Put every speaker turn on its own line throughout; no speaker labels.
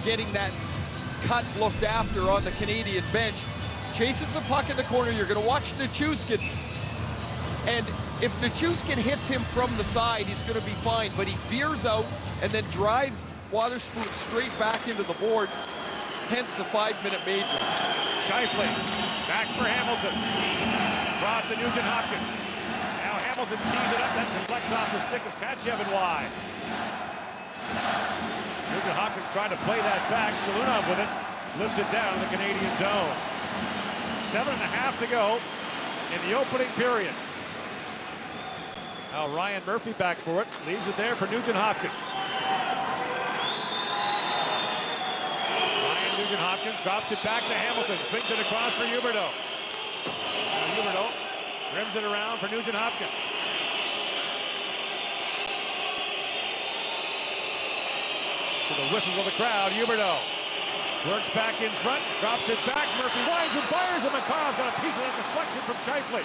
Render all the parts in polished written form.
getting that cut looked after on the Canadian bench. Chases the puck in the corner. You're going to watch Nichushkin. And if Nichushkin hits him from the side, he's going to be fine. But he veers out and then drives Wotherspoon straight back into the boards. Hence the 5-minute major.
Scheifele back for Hamilton. Across to Nugent-Hopkins. Now Hamilton tees it up, then deflects off the stick of Kachev and wide. Nugent-Hopkins trying to play that back. Shalunov with it. Lifts it down in the Canadian zone. 7.5 to go in the opening period. Now Ryan Murphy back for it. Leaves it there for Nugent-Hopkins. Nugent-Hopkins drops it back to Hamilton. Swings it across for Huberdeau. Huberdeau rims it around for Nugent-Hopkins. To the whistles of the crowd, Huberdeau works back in front, drops it back. Murphy winds and fires, and Makarov got a piece of that deflection from Scheifele.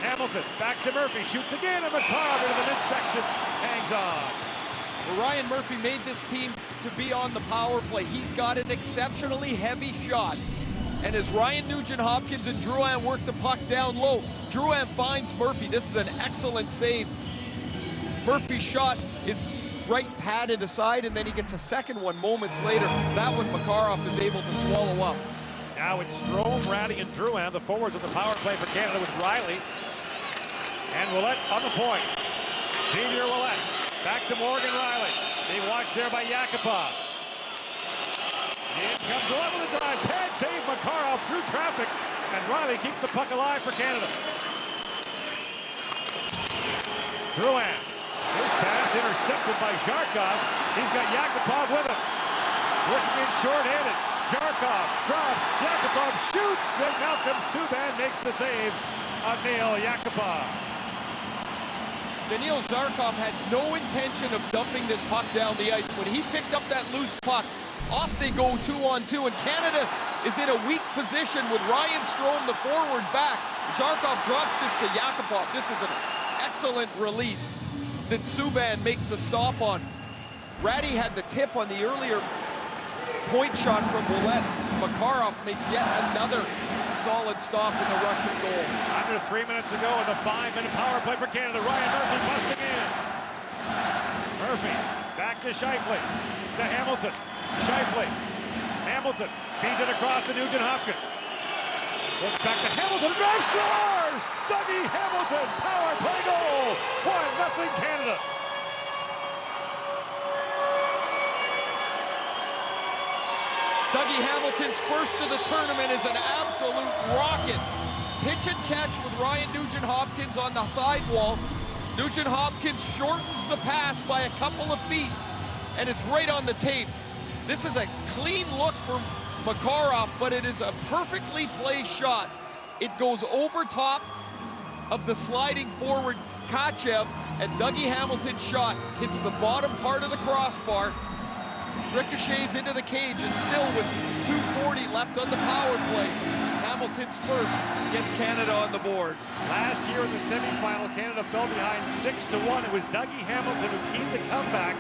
Hamilton back to Murphy, shoots again, and Makarov into the midsection, hangs on.
Well, Ryan Murphy made this team to be on the power play. He's got an exceptionally heavy shot. And as Ryan Nugent-Hopkins and Drouin work the puck down low, Drouin finds Murphy. This is an excellent save. Murphy's shot is right padded aside, and then he gets a second one moments later. That one Makarov is able to swallow up.
Now it's Strome, Ratty, and Drouin, the forwards on the power play for Canada with Riley. And Ouellette on the point. Senior Ouellette. Back to Morgan Riley. Being watched there by Yakupov. In comes Ouellette with a drive. Pad save Makarov through traffic. And Riley keeps the puck alive for Canada. Drouin. His pass intercepted by Zharkov. He's got Yakupov with him. Working in short-handed. Zharkov drops. Yakupov shoots. And Malcolm Subban makes the save on Neil Yakupov.
Daniil Zharkov had no intention of dumping this puck down the ice. When he picked up that loose puck, off they go 2-on-2, and Canada is in a weak position with Ryan Strome, the forward, back. Zharkov drops this to Yakupov. This is an excellent release that Subban makes the stop on. Ratty had the tip on the earlier point shot from Ouellette. Makarov makes yet another solid stop in the Russian goal.
Under 3 minutes to go in the 5-minute power play for Canada. Ryan Murphy busting in. Murphy back to Scheifele. To Hamilton. Scheifele. Hamilton feeds it across to Nugent-Hopkins. Looks back to Hamilton. Drive scores! Dougie Hamilton. Power play goal. 1-0 Canada.
Dougie Hamilton's first of the tournament is an absolute rocket. Pitch and catch with Ryan Nugent-Hopkins on the sidewall. Nugent-Hopkins shortens the pass by a couple of feet, and it's right on the tape. This is a clean look from Makarov, but it is a perfectly placed shot. It goes over top of the sliding forward Kachev, and Dougie Hamilton's shot hits the bottom part of the crossbar, ricochets into the cage, and still with 2:40 left on the power play, Hamilton's first gets Canada on the board.
Last year in the semifinal, Canada fell behind 6-1. It was Dougie Hamilton who keyed the comeback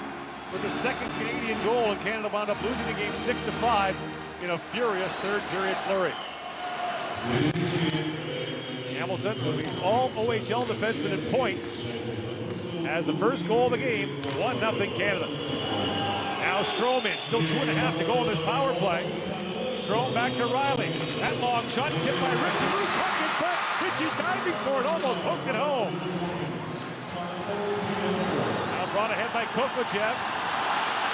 with the second Canadian goal, and Canada wound up losing the game 6-5 in a furious third period flurry. Hamilton, who leads all OHL defensemen in points, has the first goal of the game. 1-0 Canada. Now Strome in, still 2.5 to go in this power play. Strome back to Riley. That long shot tipped by Ritchie. Loose puck in front. Ritchie diving for it, almost poked it home. Now brought ahead by Kokochev.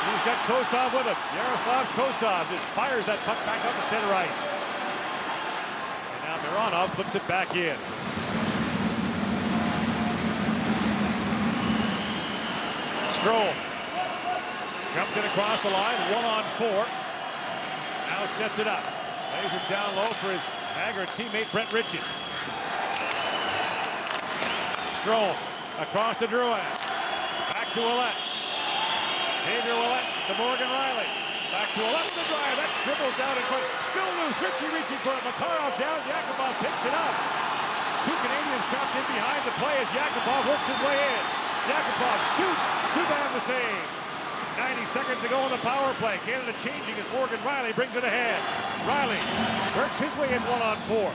He's got Kosov with him. Yaroslav Kosov just fires that puck back up the center ice. And now Mironov flips it back in. Strome jumps it across the line, 1-on-4. Now sets it up. Lays it down low for his haggard teammate, Brent Ritchie. Strome across to Drouin. Back to Ouellette. Xavier Ouellette to Morgan Riley. Back to Ouellette with the drive. That dribbles down in front. Still loose. Ritchie reaching for it. Makarov down. Yakupov picks it up. Two Canadians trapped in behind the play as Yakupov works his way in. Yakupov shoots. Subban the save. 90 seconds to go on the power play. Canada changing as Morgan Riley brings it ahead. Riley works his way in 1-on-4.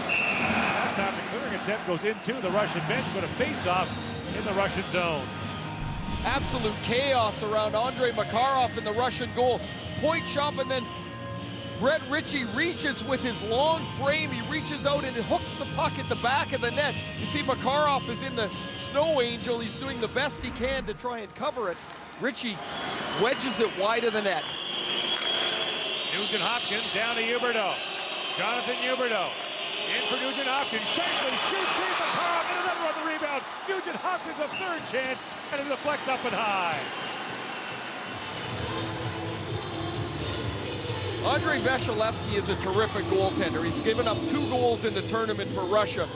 That time the clearing attempt goes into the Russian bench, but a face-off in the Russian zone.
Absolute chaos around Andrei Makarov in the Russian goal. Point shot, and then Brett Ritchie reaches with his long frame. He reaches out and hooks the puck at the back of the net. You see Makarov is in the snow angel. He's doing the best he can to try and cover it. Ritchie wedges it wide of the net.
Nugent Hopkins down to Huberdeau. Jonathan Huberdeau in for Nugent Hopkins. Shankly shoots, sees Makarov, and another on the rebound. Nugent Hopkins a third chance, and it deflects up and high.
Andrei Vasilevsky is a terrific goaltender. He's given up 2 goals in the tournament for Russia.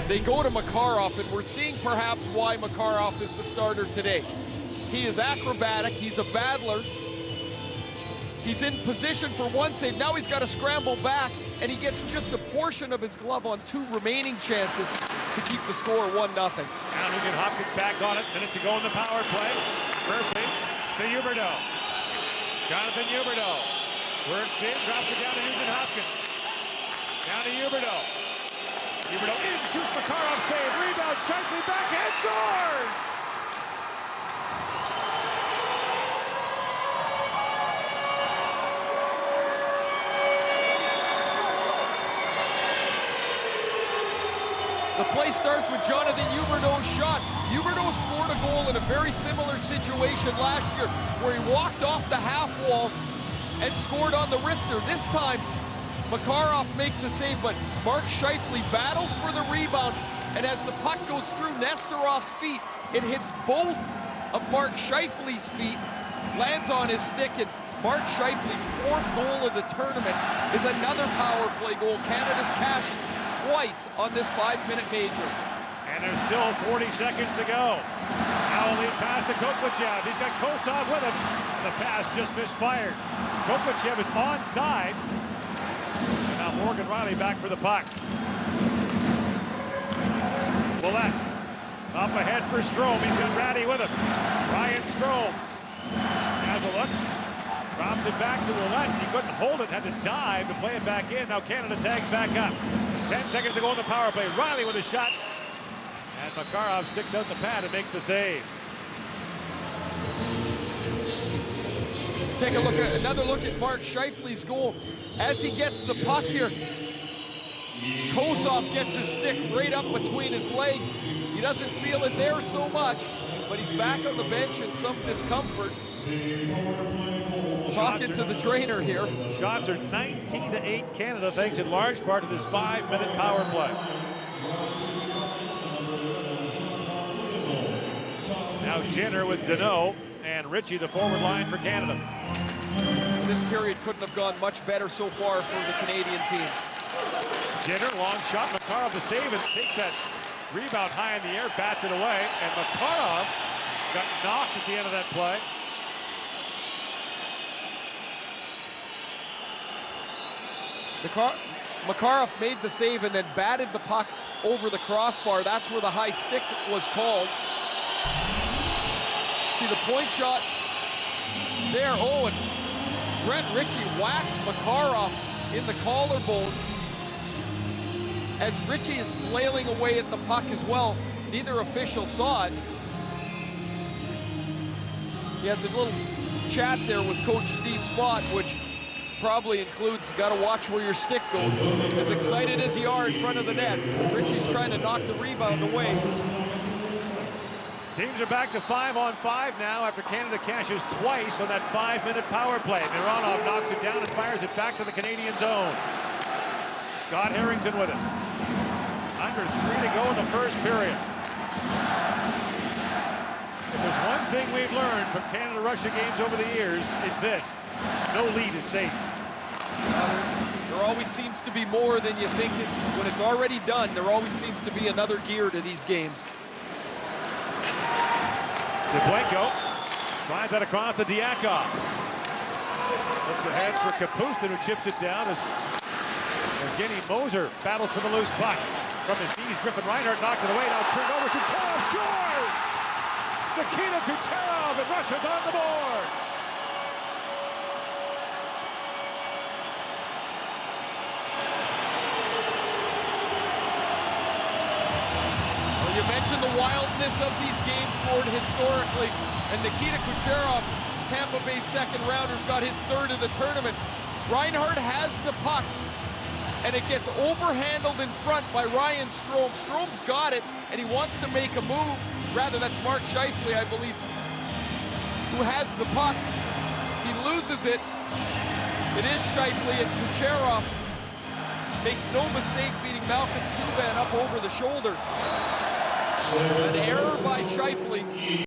They go to Makarov, and we're seeing perhaps why Makarov is the starter today. He is acrobatic, he's a battler. He's in position for 1 save. Now he's got to scramble back, and he gets just a portion of his glove on 2 remaining chances to keep the score 1-0.
Now Nugent Hopkins back on it. Minute to go in the power play. Murphy to Huberdeau. Jonathan Huberdeau works in, drops it down to Nugent Hopkins. Down to Huberdeau. Huberdeau in, shoots Makarov, save, rebound, Shankly backhand, scores!
The play starts with Jonathan Huberdeau's shot. Huberdeau scored a goal in a very similar situation last year where he walked off the half wall and scored on the wrister. This time, Makarov makes the save, but Mark Scheifele battles for the rebound, and as the puck goes through Nesterov's feet, it hits both of Mark Scheifele's feet, lands on his stick, and Mark Scheifele's 4th goal of the tournament is another power play goal. Canada's cashed twice on this 5-minute major.
And there's still 40 seconds to go. Now a lead pass to Koklachev. He's got Kosov with him. The pass just misfired. Koklachev is onside. And now Morgan Riley back for the puck. Willett up ahead for Strome. He's got Ratty with him. Ryan Strome has a look. Drops it back to Willett. He couldn't hold it, had to dive to play it back in. Now Canada tags back up. 10 seconds to go in the power play. Riley with a shot. And Makarov sticks out the pad and makes the save.
Take a look at another look at Mark Scheifele's goal. As he gets the puck here, Kosov gets his stick right up between his legs. He doesn't feel it there so much, but he's back on the bench in some discomfort. Talking to the trainer here.
Shots are 19-8 Canada, thanks in large part to this 5-minute power play. Now Jenner with Deneau and Ritchie the forward line for Canada.
This period couldn't have gone much better so far for the Canadian team.
Jenner, long shot, Makarov the save and takes that rebound high in the air, bats it away, and Makarov got knocked at the end of that play.
Makarov made the save and then batted the puck over the crossbar. That's where the high stick was called. See the point shot there. Oh, and Brett Ritchie whacks Makarov in the collarbone as Ritchie is flailing away at the puck as well. Neither official saw it. He has a little chat there with Coach Steve Spott, which probably includes, you got to watch where your stick goes. As excited as you are in front of the net, Ritchie's trying to knock the rebound away.
Teams are back to 5-on-5 now after Canada cashes twice on that 5-minute power play. Mironov knocks it down and fires it back to the Canadian zone. Scott Harrington with it. Under 3 to go in the first period. If there's one thing we've learned from Canada-Russia games over the years, it's this. No lead is safe.
There always seems to be more than you think. When it's already done, there always seems to be another gear to these games.
DeBlanco slides that across to Diakov. Looks ahead for Kapustin, who chips it down as Evgeny Moser battles for the loose puck. From his knees, Griffin Reinhardt knocked it away. Now turned over to Kucherov, score! Nikita Kucherov, and Russia's on the board.
You mentioned the wildness of these games, Gord, historically, and Nikita Kucherov, Tampa Bay second rounders, got his third of the tournament. Reinhart has the puck, and it gets overhandled in front by Ryan Strome. Strome's got it, and he wants to make a move. Rather, that's Mark Scheifele, I believe, who has the puck. He loses it. It is Scheifele, and Kucherov makes no mistake beating Malcolm Subban up over the shoulder. An error by Scheifele